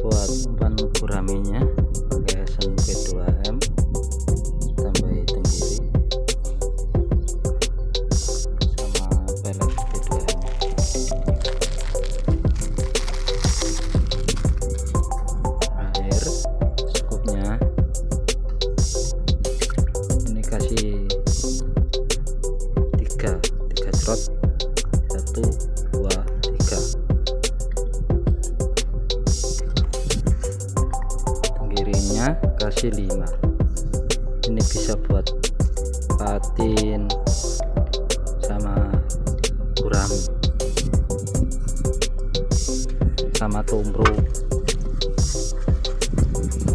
buat umpan guraminya pakai Esen B2M, tambahi tenggiri sama pelet B2M. Terakhir skupnya ini kasih 3 slot, 1 2 3. Tenggirinya kasih 5. Ini bisa buat patin sama gurami sama tumbruk.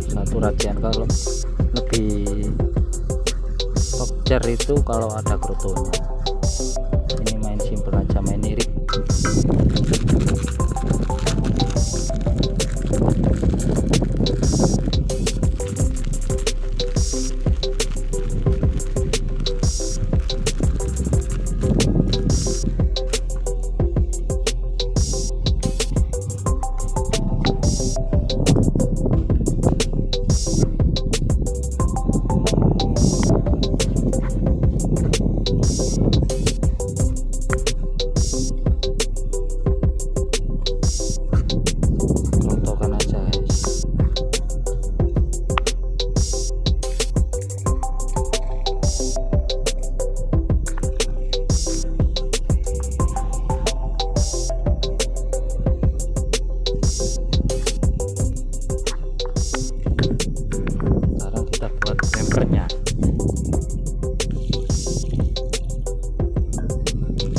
Satu racian. Kalau lebih tokcer itu kalau ada krotonya. Ini main simple aja, main irik.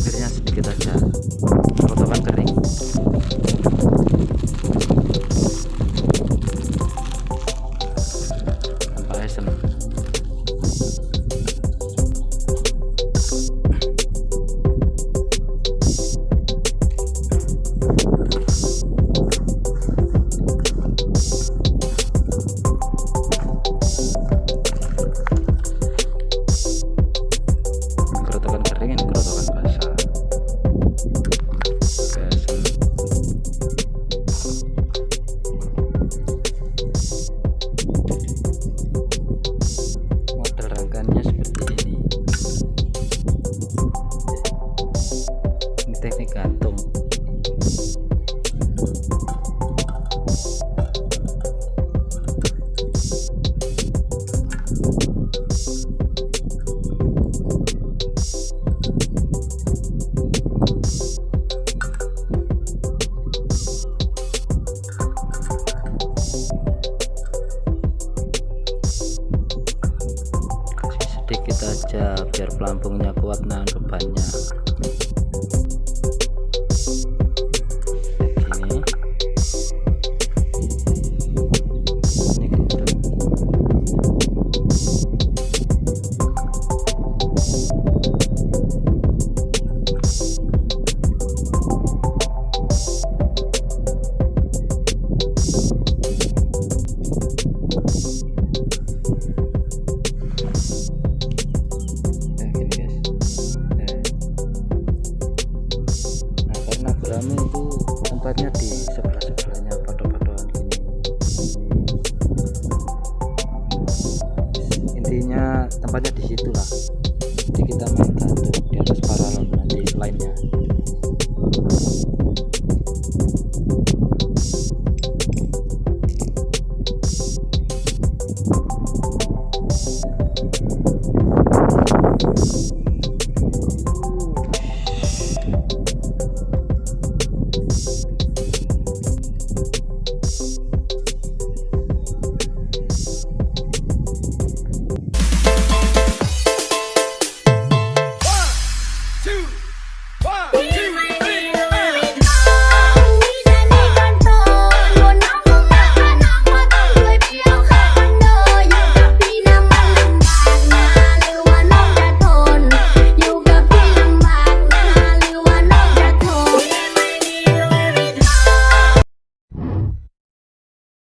Airnya sedikit aja, potongan kering. Tanpa esen. Kerotokan kering, ini kerotokan basah. Model rangkanya seperti ini. Ini teknik gantung. Sedikit aja biar pelampungnya kuat nahan bebannya. Begini. Ini gendut. Gurami itu tempatnya di sebelah-sebelahnya patok-patokan gini. Intinya tempatnya di situ lah.